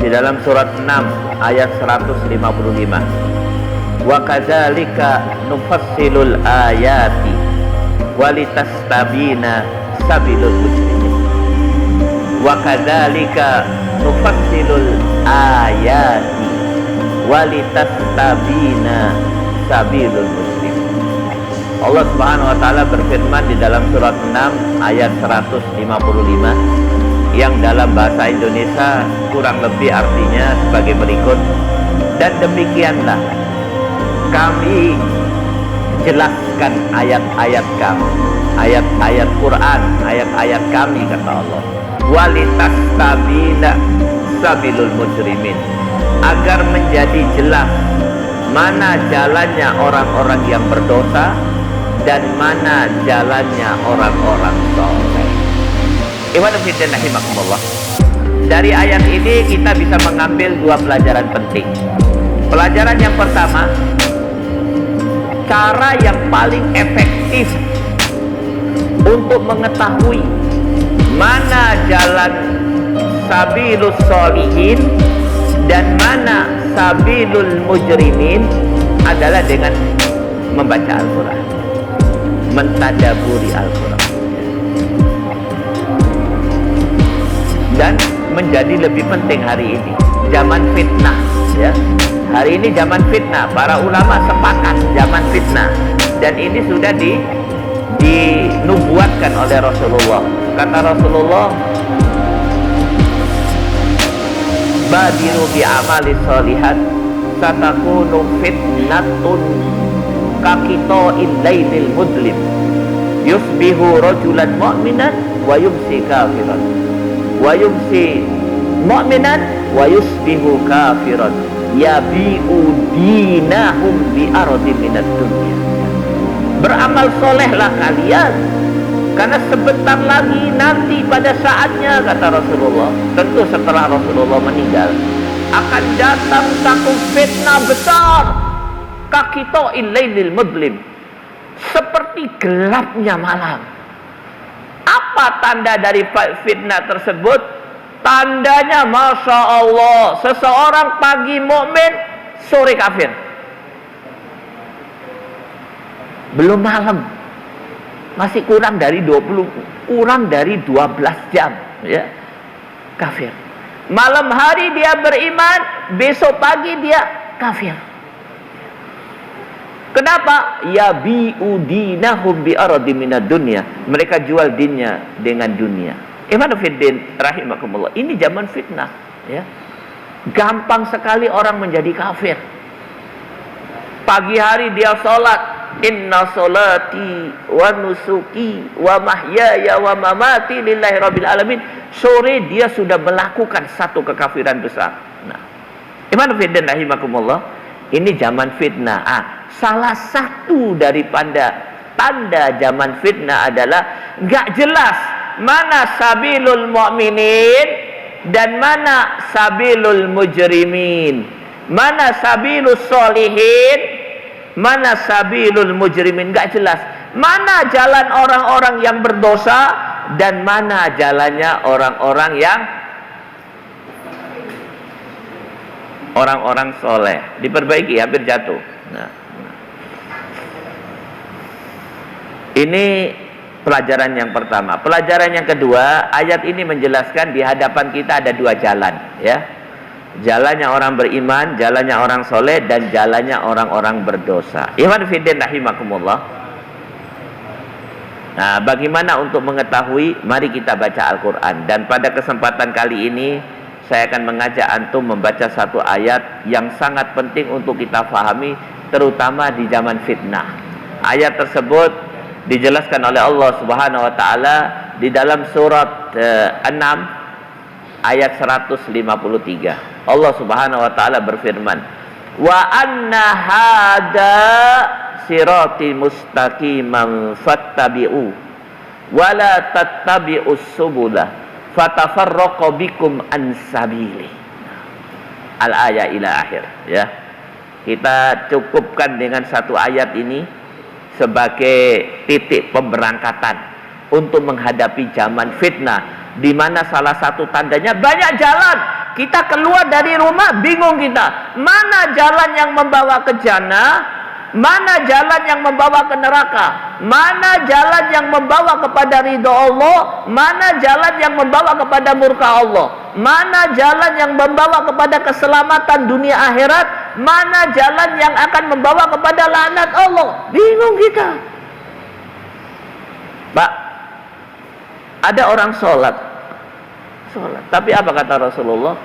di dalam surat 6 ayat 155. Wa kadzalika nufassilul ayati walitastabina sabilul mujrimin. Wa kadzalika nufassilul ayati walitastabina sabilul mujrimin. Allah Subhanahu wa taala berfirman di dalam surat 6 ayat 155 yang dalam bahasa Indonesia kurang lebih artinya sebagai berikut. Dan demikianlah kami jelaskan ayat-ayat kami, ayat-ayat Quran, ayat-ayat kami, kata Allah, walitastabina sabilul mujrimin, agar menjadi jelas mana jalannya orang-orang yang berdosa dan mana jalannya orang-orang saleh. Ikhwan fillah rahimakumullah. Dari ayat ini kita bisa mengambil dua pelajaran penting. Pelajaran yang pertama, cara yang paling efektif untuk mengetahui mana jalan sabilus sholihin dan mana sabilul mujrimin adalah dengan membaca Al-Quran, mentadaburi Al-Quran. Dan menjadi lebih penting hari ini, zaman fitnah, ya. Hari ini zaman fitnah, para ulama sepakat zaman fitnah, dan ini sudah dinubuatkan oleh Rasulullah. Kata Rasulullah, badiru bi amali sholihat satakunu fitnatun kakito illailil mudlim yusbihu rajulan mu'minan wa yumsi kafiran wa yumsi mu'minan wa yusbihu kafiran yabi'u dinahum bi ardi minad dunya. Beramal solehlah kalian, karena sebentar lagi nanti pada saatnya, kata Rasulullah, tentu setelah Rasulullah meninggal, akan datang satu fitnah besar, kakito illailil mudlim, seperti gelapnya malam. Apa tanda dari fitnah tersebut? Tandanya, Masya Allah, seseorang pagi mukmin, sore kafir. Belum malam, masih kurang dari 12 jam, ya, kafir. Malam hari dia beriman, besok pagi dia kafir. Kenapa? Ya bi'udinahum bi ardi minad dunya. Mereka jual dinnya dengan dunia. Iman fiddin rahimakumullah. Ini zaman fitnah, ya. Gampang sekali orang menjadi kafir. Pagi hari dia sholat, inna sholati wa nusuki wa mahyaya wa mamati lillahi rabbil alamin. Sore dia sudah melakukan satu kekafiran besar. Nah, iman fiddin rahimakumullah, ini zaman fitnah. Salah satu daripada tanda zaman fitnah adalah gak jelas mana sabilul mu'minin dan mana sabilul mujrimin, mana sabilus sholihin, mana sabilul mujrimin. Gak jelas mana jalan orang-orang yang berdosa dan mana jalannya orang-orang soleh. Diperbaiki, hampir jatuh. Nah, ini pelajaran yang pertama. Pelajaran yang kedua, ayat ini menjelaskan di hadapan kita ada dua jalan, ya. Jalannya orang beriman, jalannya orang soleh, dan jalannya orang-orang berdosa. Ikhwan fillah rahimakumullah. Nah, bagaimana untuk mengetahui? Mari kita baca Al-Quran. Dan pada kesempatan kali ini saya akan mengajak antum membaca satu ayat yang sangat penting untuk kita fahami, terutama di zaman fitnah. Ayat tersebut dijelaskan oleh Allah Subhanahu wa taala di dalam surat 6 ayat 153. Allah Subhanahu wa taala berfirman, "Wa anna hada sirati mustaqiman fattabi'u wa la tattabi'us subula fatafarraqu bikum an sabili." Al-ayat ila akhir, ya. Kita cukupkan dengan satu ayat ini sebagai titik pemberangkatan untuk menghadapi zaman fitnah, di mana salah satu tandanya banyak jalan. kita keluar dari rumah, bingung kita. Mana jalan yang membawa ke jannah? Mana jalan yang membawa ke neraka? Mana jalan yang membawa kepada ridho Allah? Mana jalan yang membawa kepada murka Allah? Mana jalan yang membawa kepada keselamatan dunia akhirat? Mana jalan yang akan membawa kepada laknat Allah? Bingung kita. Pak, ada orang sholat, tapi apa kata Rasulullah?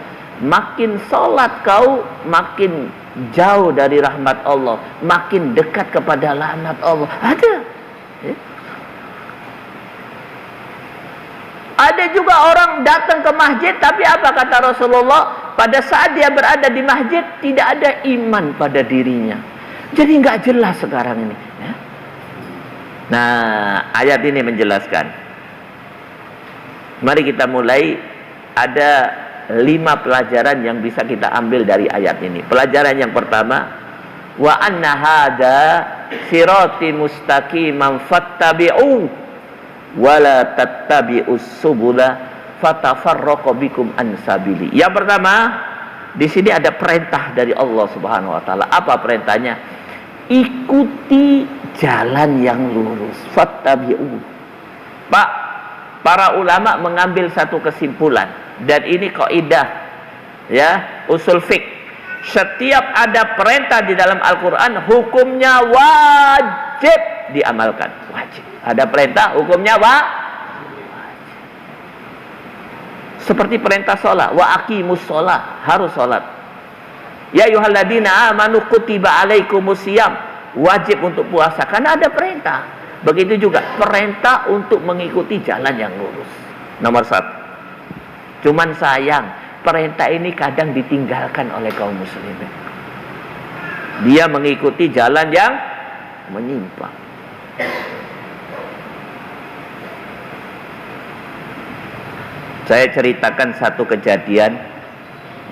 Makin sholat kau, makin jauh dari rahmat Allah, makin dekat kepada laknat Allah. Ada. Ada juga orang datang ke masjid, tapi apa kata Rasulullah? Pada saat dia berada di masjid, tidak ada iman pada dirinya. Jadi nggak jelas sekarang ini. Nah, ayat ini menjelaskan. Mari kita mulai. Ada 5 pelajaran yang bisa kita ambil dari ayat ini. Pelajaran yang pertama, wa anna hadza sirati mustaqiman fattabi'u wa la tattabi'us subula fatafarraqu bikum an sabili. Yang pertama, di sini ada perintah dari Allah Subhanahu wa taala. Apa perintahnya? Ikuti jalan yang lurus. Fattabi'u. Pak, para ulama mengambil satu kesimpulan. Dan ini kaidah ya, usul fiqh. Setiap ada perintah di dalam Al-Qur'an, hukumnya wajib diamalkan. Wajib. Ada perintah, hukumnya wajib. Seperti perintah sholat, wa aqimus sholat, harus sholat. Ya ayyuhalladzina amanu kutiba alaikumusiyam, wajib untuk puasa karena ada perintah. Begitu juga perintah untuk mengikuti jalan yang lurus. Nomor 1. Cuman sayang, perintah ini kadang ditinggalkan oleh kaum muslimin. Dia mengikuti jalan yang menyimpang. Saya ceritakan satu kejadian,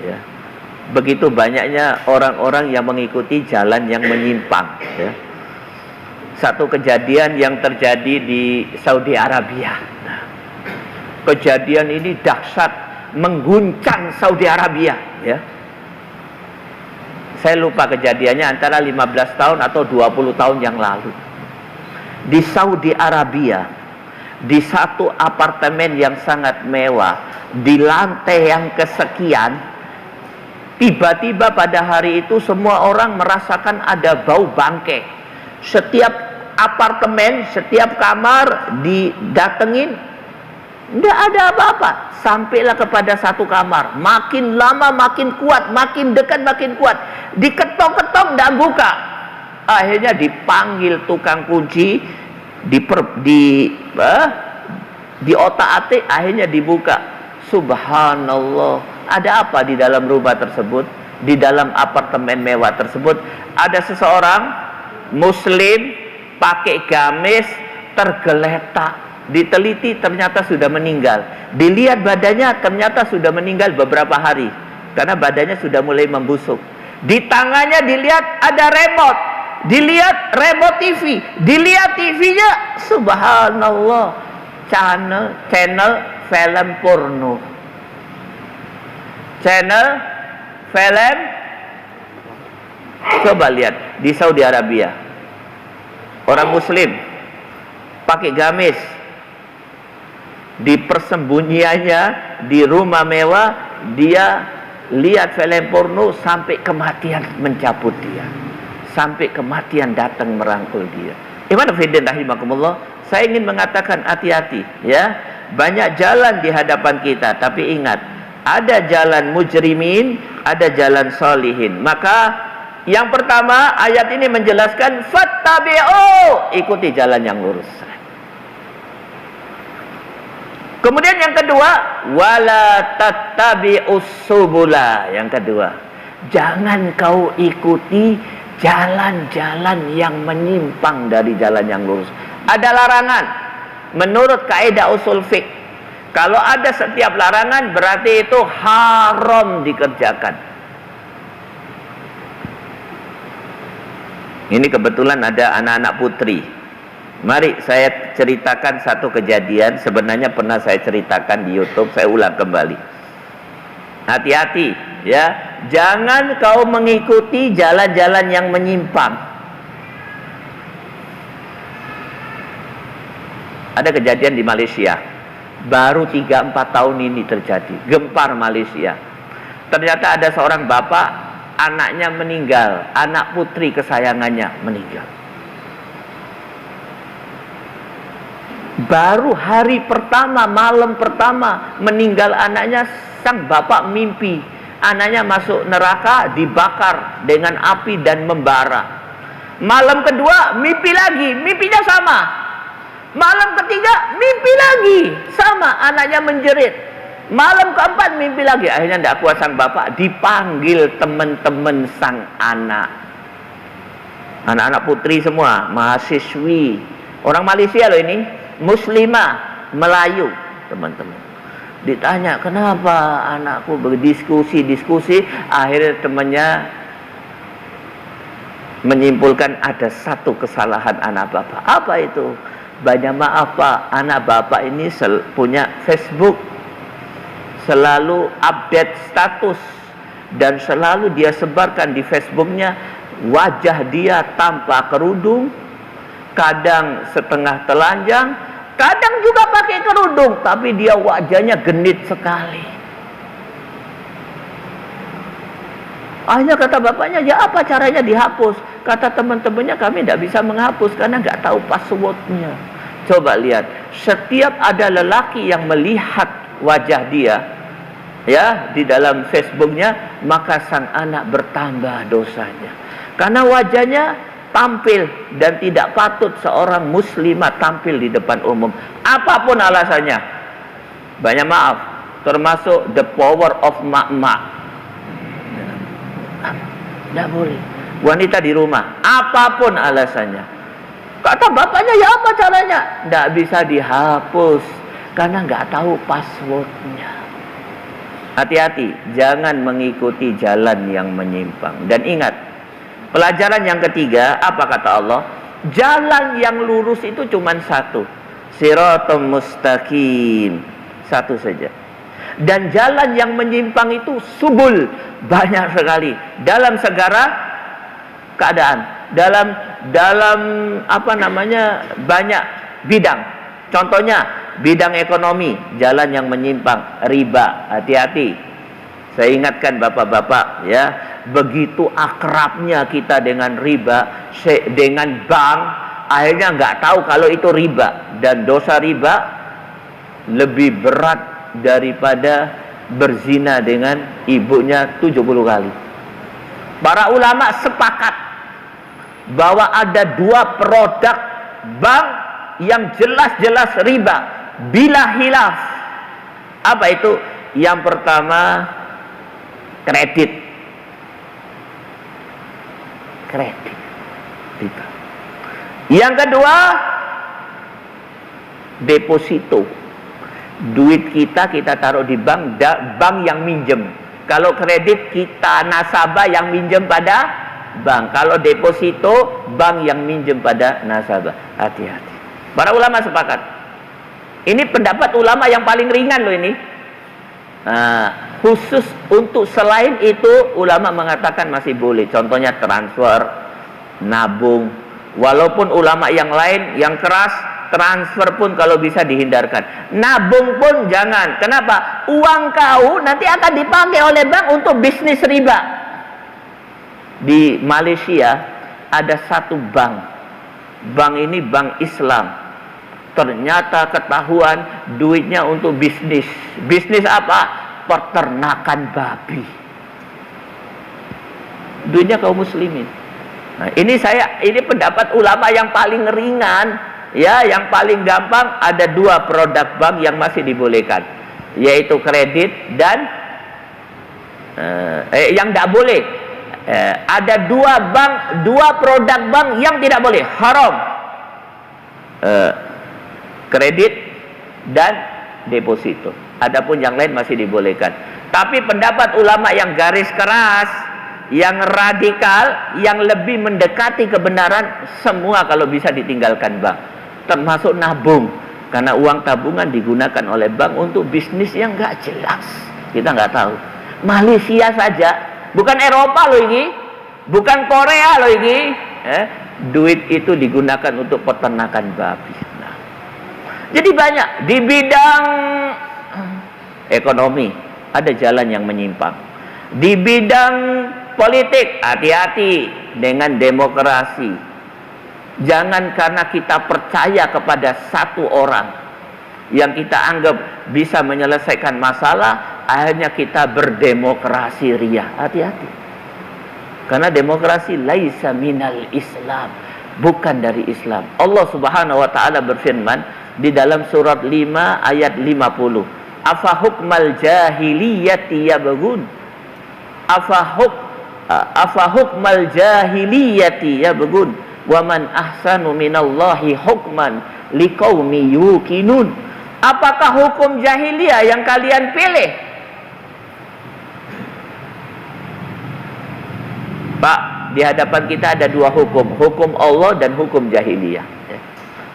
ya. Begitu banyaknya orang-orang yang mengikuti jalan yang menyimpang, ya. Satu kejadian yang terjadi di Saudi Arabia. Kejadian ini dahsyat, mengguncang Saudi Arabia, ya. Saya lupa kejadiannya, antara 15 tahun atau 20 tahun yang lalu. Di Saudi Arabia, di satu apartemen yang sangat mewah, di lantai yang kesekian, tiba-tiba pada hari itu semua orang merasakan ada bau bangke. Setiap apartemen, setiap kamar didatengin, tidak ada apa-apa. Sampailah kepada satu kamar. Makin lama makin kuat, makin dekat makin kuat. Diketok-ketok tidak buka. Akhirnya dipanggil tukang kunci, di otak-atik, akhirnya dibuka. Subhanallah. Ada apa di dalam rumah tersebut? Di dalam apartemen mewah tersebut ada seseorang muslim pakai gamis tergeletak. Diteliti ternyata sudah meninggal. Dilihat badannya ternyata sudah meninggal beberapa hari karena badannya sudah mulai membusuk. Di tangannya dilihat ada remote, dilihat remote TV, dilihat TV-nya, subhanallah, channel film porno, channel film. Coba lihat di Saudi Arabia, orang muslim pakai gamis, di persembunyiannya di rumah mewah dia lihat film porno sampai kematian mencabut dia, sampai kematian datang merangkul dia. Iman fillah rahimakumullah, saya ingin mengatakan hati-hati ya. Banyak jalan di hadapan kita, tapi ingat, ada jalan mujrimin, ada jalan solihin. Maka yang pertama ayat ini menjelaskan fattabi'u, ikuti jalan yang lurus. Kemudian yang kedua, wala tattabi'us subula. Yang kedua, jangan kau ikuti jalan-jalan yang menyimpang dari jalan yang lurus. Ada larangan. Menurut kaidah usul fiqh, kalau ada setiap larangan berarti itu haram dikerjakan. Ini kebetulan ada anak-anak putri. Mari saya ceritakan satu kejadian. Sebenarnya pernah saya ceritakan di YouTube, saya ulang kembali. Hati-hati ya, jangan kau mengikuti jalan-jalan yang menyimpang. Ada kejadian di Malaysia, baru 3-4 tahun ini terjadi, gempar Malaysia. Ternyata ada seorang bapak, anaknya meninggal, anak putri kesayangannya meninggal. Baru hari pertama, malam pertama meninggal anaknya, sang bapak mimpi anaknya masuk neraka, dibakar dengan api dan membara. Malam kedua mimpi lagi, mimpinya sama. Malam ketiga mimpi lagi, sama, anaknya menjerit. Malam keempat mimpi lagi. Akhirnya tidak kuat sang bapak, dipanggil teman-teman sang anak. Anak-anak putri semua, mahasiswi. Orang Malaysia loh ini, muslimah, Melayu, teman-teman. Ditanya, kenapa anakku berdiskusi, akhirnya temannya menyimpulkan ada satu kesalahan anak bapak. Apa itu? Banyak maaf Pak, anak bapak ini punya Facebook, selalu update status, dan selalu dia sebarkan di Facebooknya wajah dia tanpa kerudung, kadang setengah telanjang, kadang juga pakai kerudung, tapi dia wajahnya genit sekali. Akhirnya kata bapaknya, ya apa caranya dihapus? Kata teman-temannya, kami tidak bisa menghapus karena nggak tahu passwordnya. Coba lihat, setiap ada lelaki yang melihat wajah dia, ya, di dalam Facebooknya, maka sang anak bertambah dosanya. Karena wajahnya tampil dan tidak patut seorang muslimah tampil di depan umum. Apapun alasannya, banyak maaf, termasuk the power of mak-mak. Tidak boleh. Wanita di rumah, apapun alasannya. Kata bapaknya, ya apa caranya? Tidak bisa dihapus karena nggak tahu passwordnya. Hati-hati, jangan mengikuti jalan yang menyimpang. Dan ingat, pelajaran yang ketiga, apa kata Allah? Jalan yang lurus itu cuma satu, siratal mustaqim, satu saja. Dan jalan yang menyimpang itu subul, banyak sekali. Dalam segala keadaan, dalam apa namanya, banyak bidang. Contohnya bidang ekonomi, jalan yang menyimpang, riba. Hati-hati. Saya ingatkan bapak-bapak ya, begitu akrabnya kita dengan riba, dengan bank, akhirnya nggak tahu kalau itu riba. Dan dosa riba lebih berat daripada berzina dengan ibunya 70 kali. Para ulama sepakat bahwa ada dua produk bank yang jelas-jelas riba bila hilaf. Apa itu? Yang pertama, kredit riba. Yang kedua, deposito. Duit kita taruh di bank, bank yang minjem. Kalau kredit, kita nasabah yang minjem pada bank. Kalau deposito, bank yang minjem pada nasabah. Hati-hati. Para ulama sepakat. Ini pendapat ulama yang paling ringan loh ini. Nah, khusus untuk selain itu, ulama mengatakan masih boleh. Contohnya transfer, nabung. Walaupun ulama yang lain yang keras, transfer pun kalau bisa dihindarkan. Nabung pun jangan. Kenapa? Uang kau nanti akan dipakai oleh bank untuk bisnis riba. Di Malaysia ada satu bank. Bank ini bank Islam. Ternyata ketahuan duitnya untuk bisnis. Bisnis apa? Peternakan babi. Duitnya kaum muslimin. Nah, ini pendapat ulama yang paling ringan, ya, yang paling gampang. Ada dua produk bank yang masih dibolehkan, yaitu kredit dan yang tidak boleh. Ada dua produk bank yang tidak boleh, haram. Kredit dan deposito. Adapun yang lain masih dibolehkan. Tapi pendapat ulama yang garis keras, yang radikal, yang lebih mendekati kebenaran, semua kalau bisa ditinggalkan bank. Termasuk nabung. Karena uang tabungan digunakan oleh bank untuk bisnis yang nggak jelas. Kita nggak tahu. Malaysia saja, bukan Eropa loh ini, bukan Korea loh ini. Duit itu digunakan untuk peternakan babi. Nah, jadi banyak di bidang ekonomi ada jalan yang menyimpang. Di bidang politik hati-hati dengan demokrasi. Jangan karena kita percaya kepada satu orang yang kita anggap bisa menyelesaikan masalah, akhirnya kita berdemokrasi ria. Hati-hati. Karena demokrasi laisa minal Islam, bukan dari Islam. Allah Subhanahu wa taala berfirman di dalam surat 5 ayat 50. Afa hukmal jahiliyati yabghun. Afa hukmal jahiliyati yabghun wa man ahsanu minallahi hukman liqaumi yuqinun. Apakah hukum jahiliyah yang kalian pilih? Pak, di hadapan kita ada dua hukum, hukum Allah dan hukum jahiliyah.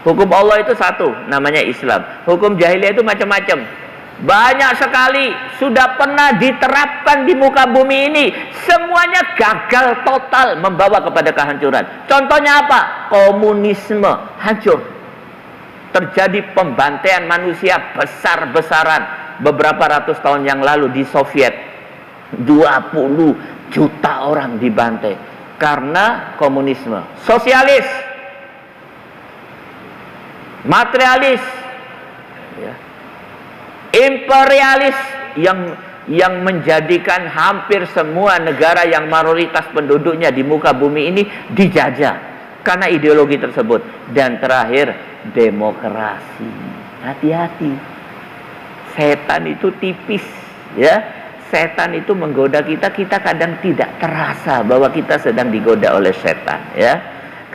Hukum Allah itu satu, namanya Islam. Hukum jahiliyah itu macam-macam. Banyak sekali sudah pernah diterapkan di muka bumi ini. Semuanya gagal total, membawa kepada kehancuran. Contohnya apa? Komunisme hancur. Terjadi pembantaian manusia besar-besaran beberapa ratus tahun yang lalu di Soviet. 20 juta orang dibantai karena komunisme. Sosialis, materialis, imperialis yang menjadikan hampir semua negara yang mayoritas penduduknya di muka bumi ini dijajah karena ideologi tersebut. Dan terakhir, demokrasi. Hati-hati, setan itu tipis, ya. Setan itu menggoda kita, kita kadang tidak terasa bahwa kita sedang digoda oleh setan, ya.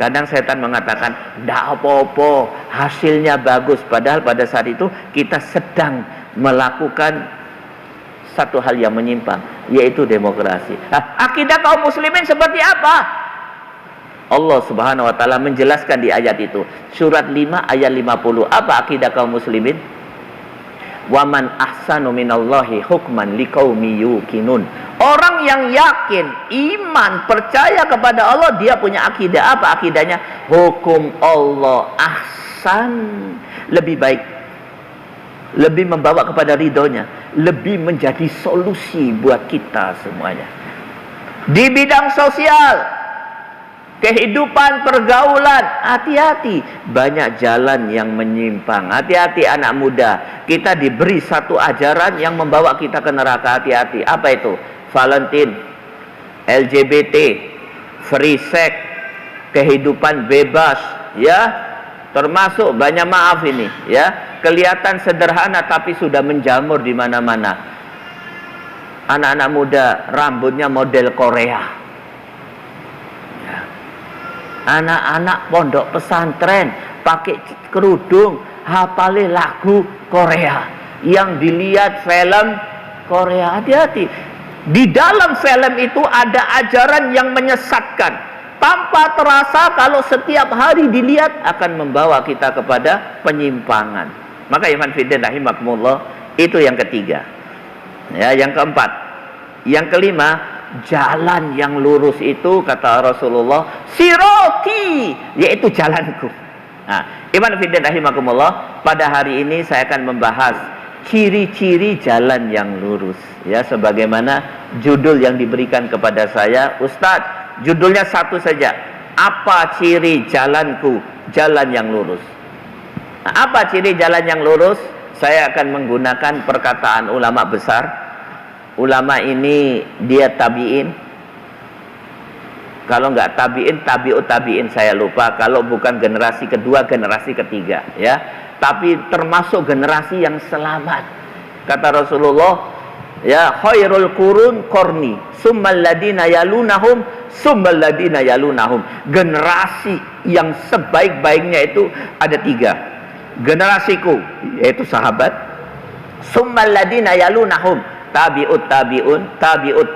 Kadang setan mengatakan, "Ndak apa-apa, hasilnya bagus." Padahal pada saat itu kita sedang melakukan satu hal yang menyimpang, yaitu demokrasi. Nah, akidah kaum muslimin seperti apa? Allah Subhanahu wa taala menjelaskan di ayat itu. Surat 5 ayat 50. Apa akidah kaum muslimin? Waman ahsanu minallahi hukman liqaumi yuqinun. Orang yang yakin, iman, percaya kepada Allah, dia punya akidah. Apa akidahnya? Hukum Allah ahsan, lebih baik, lebih membawa kepada ridhonya, lebih menjadi solusi buat kita semuanya. Di bidang sosial, kehidupan pergaulan, hati-hati, banyak jalan yang menyimpang. Hati-hati anak muda, kita diberi satu ajaran yang membawa kita ke neraka. Hati-hati. Apa itu? Valentine, LGBT, free sex, kehidupan bebas, ya, termasuk banyak maaf ini, ya, kelihatan sederhana tapi sudah menjamur di mana-mana. Anak-anak muda rambutnya model Korea. Anak-anak pondok pesantren pakai kerudung, hafalin lagu Korea, yang dilihat film Korea. Hati-hati, di dalam film itu ada ajaran yang menyesatkan. Tanpa terasa, kalau setiap hari dilihat akan membawa kita kepada penyimpangan. Maka iman fiddin rahimakumullah, itu yang ketiga. Ya, yang keempat, yang kelima, jalan yang lurus itu kata Rasulullah, siroti, yaitu jalanku. Nah, iman fiddin rahimakumullah, pada hari ini saya akan membahas ciri-ciri jalan yang lurus, ya, sebagaimana judul yang diberikan kepada saya. Ustadz, judulnya satu saja, apa ciri jalanku, jalan yang lurus. Nah, apa ciri jalan yang lurus? Saya akan menggunakan perkataan ulama besar. Ulama ini dia tabi'in. Kalau nggak tabi'in, tabi'ut tabi'in, saya lupa. Kalau bukan generasi kedua, generasi ketiga, ya. Tapi termasuk generasi yang selamat. Kata Rasulullah, ya, khairul qurun qarni, summal ladina yalunahum, summal ladina yalunahum. Generasi yang sebaik-baiknya itu ada tiga. Generasiku, yaitu sahabat, summal ladina yalunahum, tabi'ut tabi'un, tabi'ut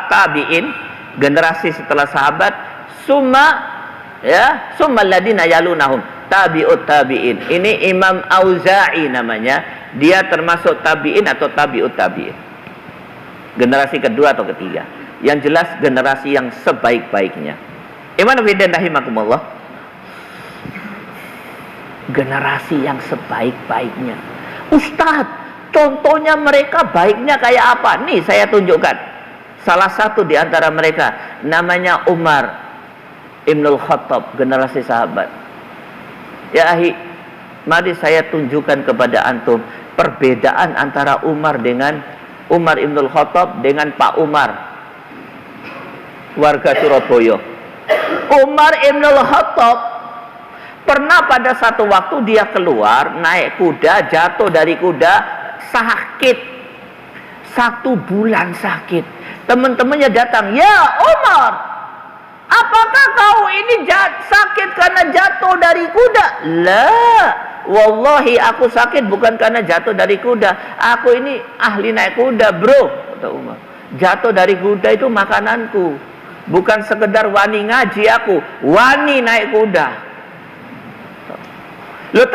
tabi'in, generasi setelah sahabat, summa, ya, summal ladina yalunahum, tabi'ut tabi'in. Ini Imam Auza'i namanya, dia termasuk tabi'in atau tabi'ut tabi'in. Generasi kedua atau ketiga. Yang jelas generasi yang sebaik-baiknya. Iman fillah rahimakumullah. Generasi yang sebaik-baiknya. Ustadz, contohnya mereka baiknya kayak apa? Nih saya tunjukkan. Salah satu di antara mereka namanya Umar Ibnul Khattab, generasi sahabat. Ya ahi, mari saya tunjukkan kepada antum perbedaan antara Umar Ibnul Khattab dengan Pak Umar, warga Surabaya. Umar Ibnul Khattab pernah pada satu waktu dia keluar naik kuda, jatuh dari kuda, sakit 1 bulan sakit. Teman-temannya datang, ya Umar, apakah kau ini sakit karena jatuh dari kuda? Lah, wallahi aku sakit bukan karena jatuh dari kuda. Aku ini ahli naik kuda, bro, kata Umar. Jatuh dari kuda itu makananku, bukan sekedar wani ngaji aku, wani naik kuda. Loh,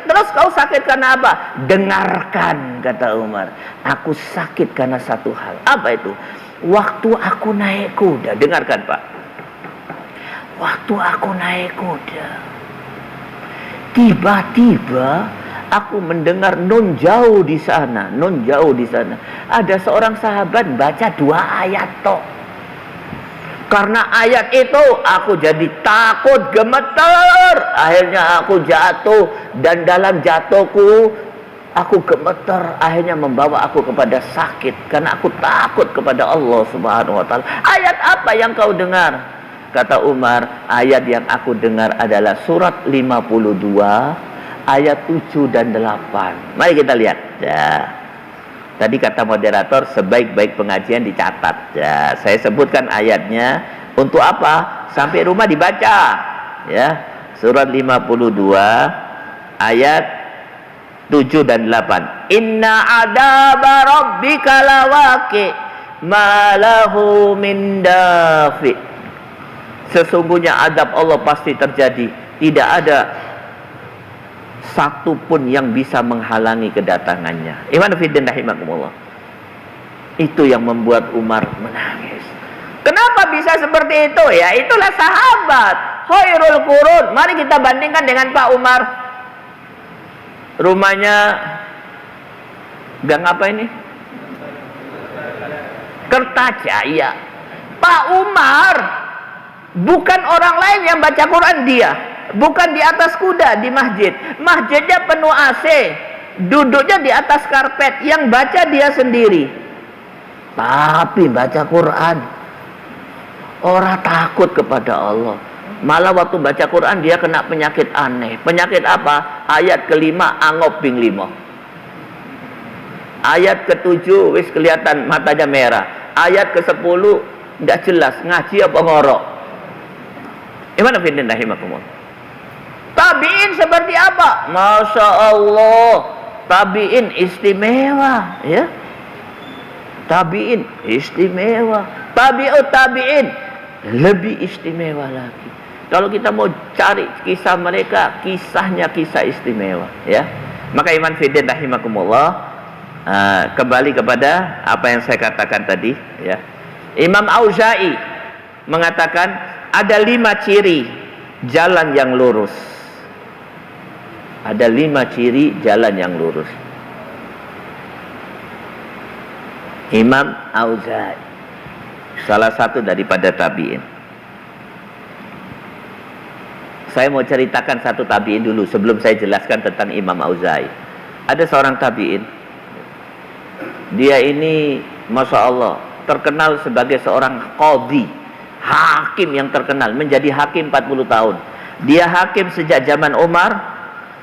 terus kau sakit karena apa? Dengarkan, kata Umar. Aku sakit karena satu hal. Apa itu? Waktu aku naik kuda. Dengarkan, Pak. Waktu aku naik kuda, tiba-tiba aku mendengar non jauh di sana, ada seorang sahabat baca 2 ayat tok. Karena ayat itu aku jadi takut, gemeter. Akhirnya aku jatuh, dan dalam jatuhku aku gemeter, akhirnya membawa aku kepada sakit karena aku takut kepada Allah Subhanahu wa taala. Ayat apa yang kau dengar? Kata Umar, ayat yang aku dengar adalah surat 52 ayat 7 dan 8. Mari kita lihat. Ya. Tadi kata moderator, sebaik-baik pengajian dicatat. Ya, saya sebutkan ayatnya untuk apa? Sampai rumah dibaca. Ya, surat 52 ayat 7 dan 8. Inna adaba rabbika lawaqi ma lahu min dafi. Sesungguhnya adab Allah pasti terjadi. Tidak ada satu pun yang bisa menghalangi kedatangannya. Iman fillah rahimakumullah. Itu yang membuat Umar menangis. Kenapa bisa seperti itu? Ya, itulah sahabat khairul qurun. Mari kita bandingkan dengan Pak Umar. Rumahnya gang apa ini? Kertajaya. Pak Umar bukan orang lain yang baca Quran, dia bukan di atas kuda di masjid. Masjidnya penuh AC, duduknya di atas karpet, yang baca dia sendiri. Tapi baca Quran, orang takut kepada Allah. Malah waktu baca Quran dia kena penyakit aneh. Penyakit apa? Ayat kelima angop bing limo. Ayat ke-7 wis kelihatan matanya merah. Ayat ke-10 nggak jelas ngaji apa ngorok. Gimana fillah rahimakumullah? Tabi'in seperti apa? Masya Allah, tabi'in istimewa, ya. Tabi'in istimewa, tabi'ut tabi'in lebih istimewa lagi. Kalau kita mau cari kisah mereka, kisahnya kisah istimewa, ya. Maka iman fillah rahimakumullah, kembali kepada apa yang saya katakan tadi, ya. Imam Auza'i mengatakan ada 5 ciri jalan yang lurus. Ada 5 ciri jalan yang lurus. Imam Auza'i, salah satu daripada tabi'in. Saya mau ceritakan satu tabi'in dulu sebelum saya jelaskan tentang Imam Auza'i. Ada seorang tabi'in. Dia ini Masya Allah terkenal sebagai seorang qadhi, hakim yang terkenal, menjadi hakim 40 tahun. Dia hakim sejak zaman Umar.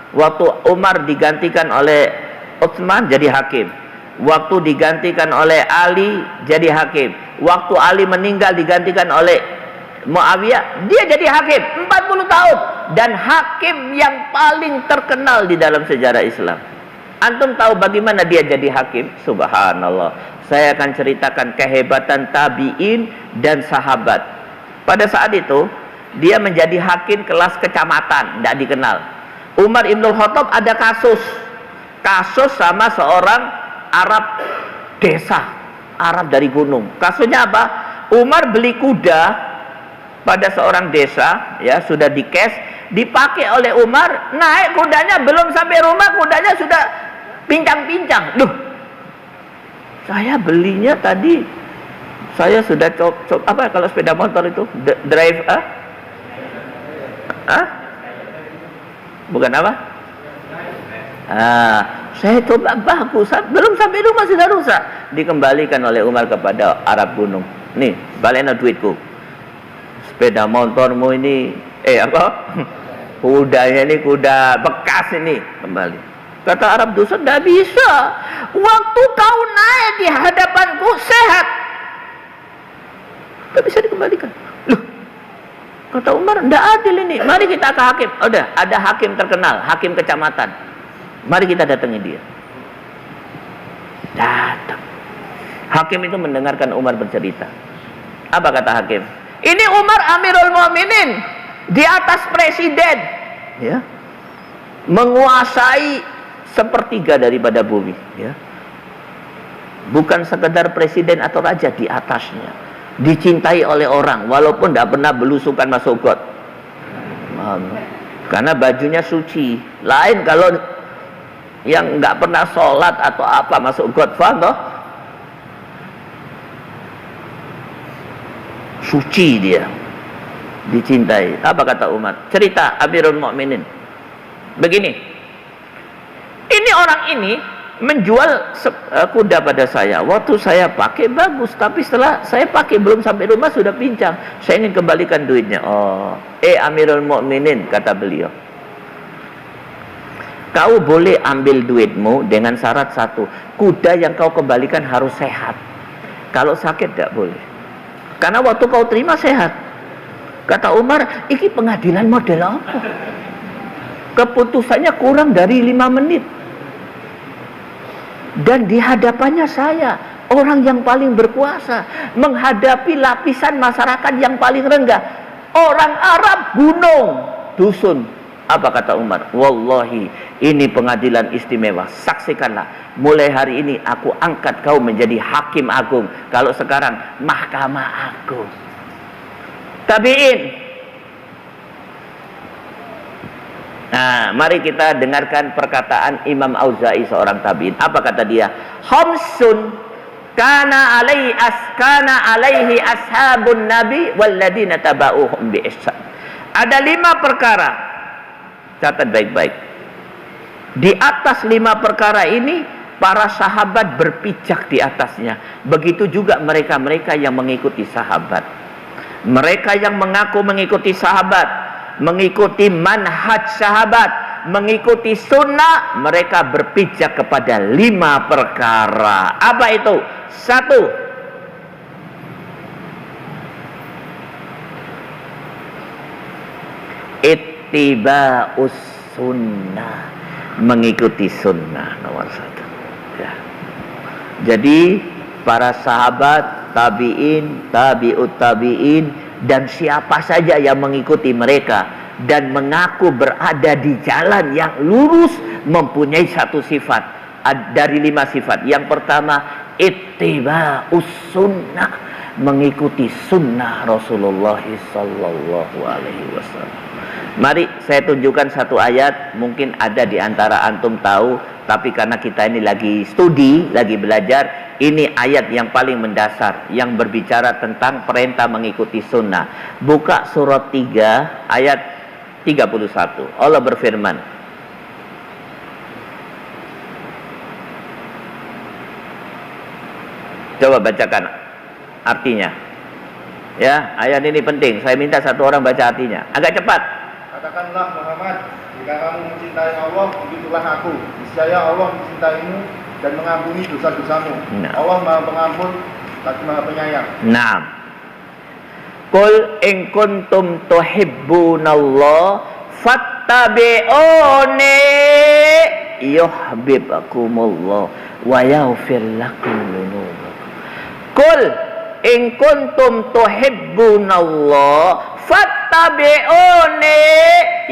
Waktu Umar digantikan oleh Utsman jadi hakim. Waktu digantikan oleh Ali jadi hakim. Waktu Ali meninggal digantikan oleh Muawiyah, dia jadi hakim 40 tahun. Dan hakim yang paling terkenal di dalam sejarah Islam. Antum tahu bagaimana dia jadi hakim? Subhanallah. Saya akan ceritakan kehebatan tabi'in dan sahabat. Pada saat itu dia menjadi hakim kelas kecamatan, tidak dikenal. Umar Ibnul Khattab ada kasus sama seorang Arab desa. Arab dari gunung. Kasusnya apa? Umar beli kuda pada seorang desa, ya, sudah dikes, dipakai oleh Umar, naik kudanya belum sampai rumah, kudanya sudah pincang-pincang. Duh, saya belinya tadi, saya sudah apa kalau sepeda motor itu drive, bukan apa? Saya coba bagus, belum sampai rumah sudah rusak. Dikembalikan oleh Umar kepada Arab gunung. Nih, balikin duitku. Sepeda motormu ini, kudanya ini kuda bekas ini, kembali. Kata Arab dusun, tidak bisa. Waktu kau naik di hadapanku sehat, tidak bisa dikembalikan. Loh, kata Umar, tidak adil ini. Mari kita ke hakim. Udah, ada hakim terkenal, hakim kecamatan. Mari kita datangi dia. Datang. Hakim itu mendengarkan Umar bercerita. Apa kata hakim? Ini Umar Amirul Mukminin, di atas presiden, ya, menguasai sepertiga daripada bumi, ya. Bukan sekedar presiden atau raja, di atasnya, dicintai oleh orang walaupun tidak pernah belusukan masuk got, karena bajunya suci. Lain kalau yang nggak pernah sholat atau apa masuk got, faham toh? Suci dia, dicintai. Apa kata Umar? Cerita Amirul Mukminin begini, ini orang ini menjual kuda pada saya. Waktu saya pakai bagus, tapi setelah saya pakai belum sampai rumah sudah pincang. Saya ingin kembalikan duitnya. Oh, Amirul Mukminin, kata beliau, kau boleh ambil duitmu dengan syarat satu, kuda yang kau kembalikan harus sehat. Kalau sakit tidak boleh. Karena waktu kau terima sehat. Kata Umar, ini pengadilan model apa? Keputusannya kurang dari 5 menit. Dan di hadapannya saya, orang yang paling berkuasa, menghadapi lapisan masyarakat yang paling rendah, orang Arab gunung, dusun. Apa kata Umar? Wallahi, ini pengadilan istimewa. Saksikanlah, mulai hari ini aku angkat kau menjadi hakim agung. Kalau sekarang mahkamah agung. Tabi'in. Nah, mari kita dengarkan perkataan Imam Auza'i, seorang tabi'in. Apa kata dia? Khamsun kana alaihi ashabun nabi walladina taba'uhum bi ihsan. Ada 5 perkara. Catat baik-baik. Di atas 5 perkara ini, para sahabat berpijak di atasnya. Begitu juga mereka-mereka yang mengikuti sahabat. Mereka yang mengaku mengikuti sahabat, mengikuti manhaj sahabat, mengikuti sunnah, mereka berpijak kepada 5 perkara. Apa itu? 1, ittiba'us sunnah, mengikuti sunnah, nomor 1, ya. Jadi para sahabat, tabi'in, tabi'ut tabi'in, dan siapa saja yang mengikuti mereka dan mengaku berada di jalan yang lurus, mempunyai 1 sifat dari 5 sifat. Yang pertama, ittiba'us sunnah, mengikuti sunnah Rasulullah sallallahu alaihi wasallam. Mari saya tunjukkan 1 ayat, mungkin ada di antara antum tahu, tapi karena kita ini lagi studi, lagi belajar, ini ayat yang paling mendasar, yang berbicara tentang perintah mengikuti sunnah. Buka surat 3 ayat 31. Allah berfirman, coba bacakan artinya. Ya, ayat ini penting. Saya minta 1 orang baca artinya. Agak cepat. Katakanlah Muhammad, jika kamu mencintai Allah, begitulah aku. Niscaya Allah mencintaimu dan mengampuni dosa-dosamu. Nah. Allah Maha Pengampun lagi Maha Penyayang. Nah, Qul in kuntum tuhibbunallah fattabi'uni yuhibbukumullah wa yaghfir lakum dzunubakum. Qul in kuntum tuhibbunallah fattabi'uni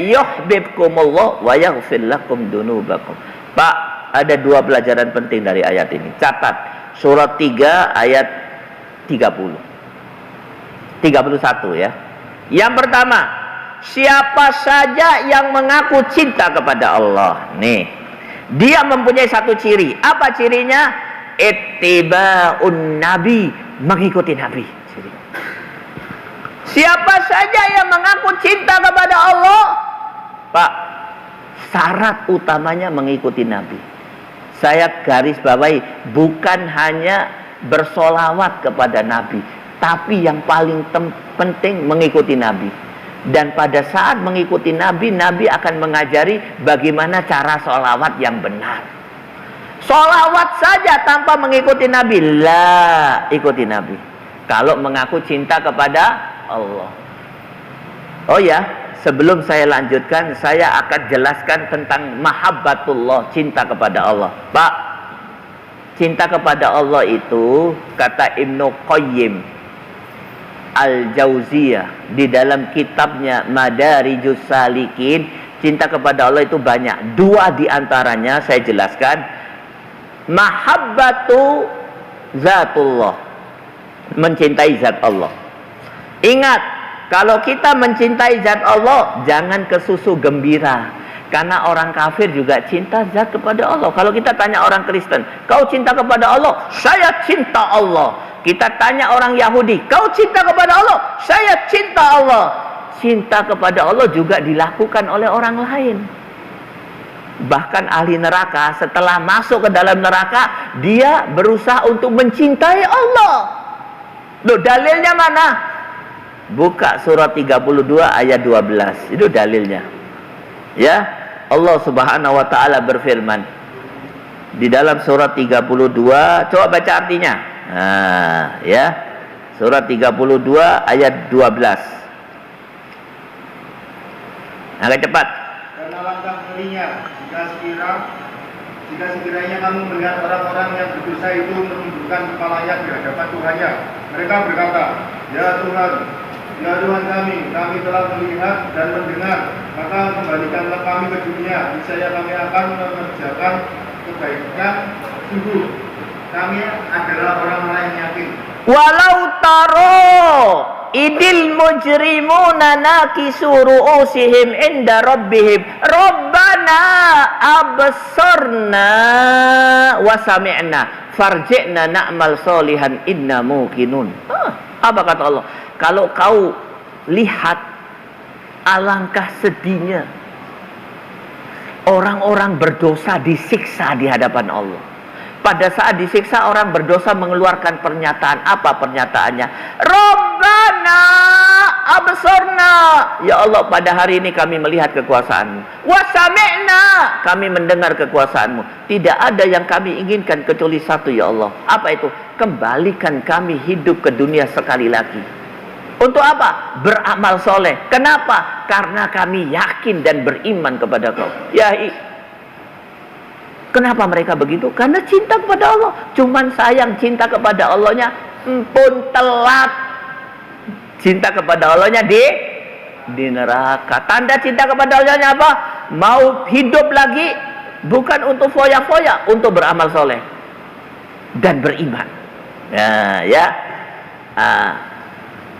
yuhibbukumullah wa yaghfir lakum dzunubakum. Pak, ada 2 pelajaran penting dari ayat ini. Catat. surat 3 ayat 30. 31 ya. Yang pertama, siapa saja yang mengaku cinta kepada Allah, nih, dia mempunyai satu ciri. Apa cirinya? Ittiba'un nabi, mengikuti nabi. Siapa saja yang mengaku cinta kepada Allah, Pak, syarat utamanya mengikuti nabi. Saya garis bawahi, bukan hanya bersolawat kepada nabi, tapi yang paling penting mengikuti nabi. Dan pada saat mengikuti nabi, nabi akan mengajari bagaimana cara solawat yang benar. Solawat saja tanpa mengikuti nabi, la ikuti nabi. Kalau mengaku cinta kepada Allah. Oh ya, sebelum saya lanjutkan, saya akan jelaskan tentang mahabbatullah, cinta kepada Allah. Pak, cinta kepada Allah itu, kata Ibnu Qayyim Al-Jauziyah di dalam kitabnya Madarijus Salikin, cinta kepada Allah itu banyak. Dua di antaranya saya jelaskan. Mahabbatu zatullah, mencintai zat Allah. Ingat, kalau kita mencintai zat Allah, jangan kesusu gembira. Karena orang kafir juga cinta zat kepada Allah. Kalau kita tanya orang Kristen, kau cinta kepada Allah? Saya cinta Allah. Kita tanya orang Yahudi, kau cinta kepada Allah? Saya cinta Allah. Cinta kepada Allah juga dilakukan oleh orang lain. Bahkan ahli neraka setelah masuk ke dalam neraka, dia berusaha untuk mencintai Allah. Loh, dalilnya mana? Buka surat 32 ayat 12. Itu dalilnya. Ya, Allah Subhanahu wa taala berfirman di dalam surat 32, coba baca artinya. Nah, ya. Surat 32 ayat 12. Agak cepat. Dan alangkah ngerinya jika sekiranya kamu melihat orang-orang yang berdosa itu menundukkan kepalanya di hadapan Tuhannya. Mereka berkata, ya Tuhan kami telah melihat dan mendengar, maka kembalikanlah kami ke dunia, niscaya kami akan mengerjakan kebaikan. Sungguh kami adalah orang-orang yang yakin. Walau taro idil mujrimuna nakisu ru'usihim inda rabbihim rabbana absarna wa sami'na farji'na na'mal solihan inna muqinun. Apa kata Allah? Kalau kau lihat, alangkah sedihnya orang-orang berdosa disiksa di hadapan Allah. Pada saat disiksa, orang berdosa mengeluarkan pernyataan. Apa pernyataannya? Rabbana absorna, ya Allah, pada hari ini kami melihat kekuasaan-Mu. Wa sami'na, kami mendengar kekuasaan-Mu. Tidak ada yang kami inginkan kecuali satu, ya Allah. Apa itu? Kembalikan kami hidup ke dunia sekali lagi. Untuk apa? Beramal soleh. Kenapa? Karena kami yakin dan beriman kepada Kau. Ya, kenapa mereka begitu? Karena cinta kepada Allah. Cuman sayang, cinta kepada Allahnya pun telat. Cinta kepada Allahnya di neraka. Tanda cinta kepada Allahnya apa? Mau hidup lagi, bukan untuk foya-foya, untuk beramal soleh dan beriman. Nah, ya.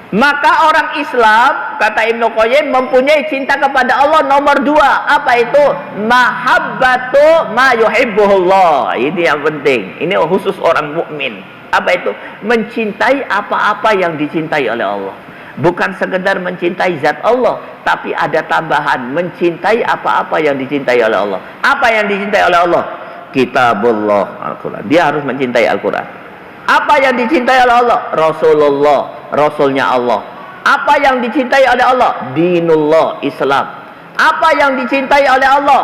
Maka orang Islam, kata Ibnu Qayyim, mempunyai cinta kepada Allah nomor 2. Apa itu? Mahabbatu ma yuhibbuhullah. Ini yang penting. Ini khusus orang mukmin. Apa itu? Mencintai apa-apa yang dicintai oleh Allah. Bukan sekedar mencintai zat Allah, tapi ada tambahan, mencintai apa-apa yang dicintai oleh Allah. Apa yang dicintai oleh Allah? Kitabullah, Al-Quran. Dia harus mencintai Al-Quran. Apa yang dicintai oleh Allah? Rasulullah, Rasulnya Allah. Apa yang dicintai oleh Allah? Dinullah, Islam. Apa yang dicintai oleh Allah?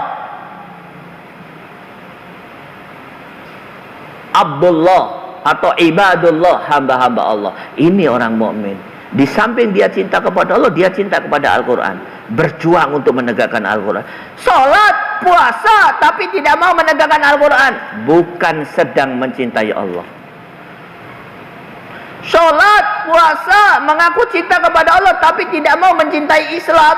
Abdullah atau ibadullah, hamba-hamba Allah. Ini orang mukmin. Di samping dia cinta kepada Allah, dia cinta kepada Al-Quran. Berjuang untuk menegakkan Al-Quran. Salat, puasa, tapi tidak mau menegakkan Al-Quran. Bukan sedang mencintai Allah. Salat, puasa, mengaku cinta kepada Allah, tapi tidak mau mencintai Islam.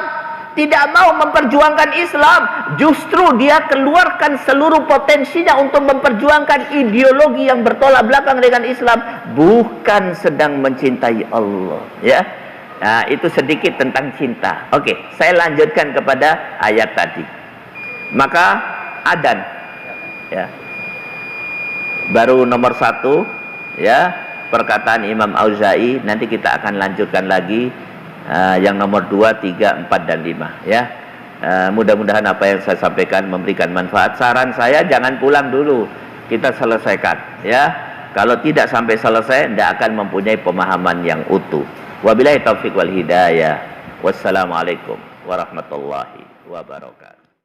tidak mau memperjuangkan Islam, justru dia keluarkan seluruh potensinya untuk memperjuangkan ideologi yang bertolak belakang dengan Islam, bukan sedang mencintai Allah, ya. Nah, itu sedikit tentang cinta. Oke, saya lanjutkan kepada ayat tadi. Maka adzan, ya. Baru nomor 1, ya, perkataan Imam Auza'i. Nanti kita akan lanjutkan lagi yang nomor 2, 3, 4, dan 5, ya. Mudah-mudahan apa yang saya sampaikan memberikan manfaat. Saran saya jangan pulang dulu, kita selesaikan, ya. Kalau tidak sampai selesai, tidak akan mempunyai pemahaman yang utuh. Wabillahi taufiq wal hidayah. Wassalamualaikum warahmatullahi wabarakatuh.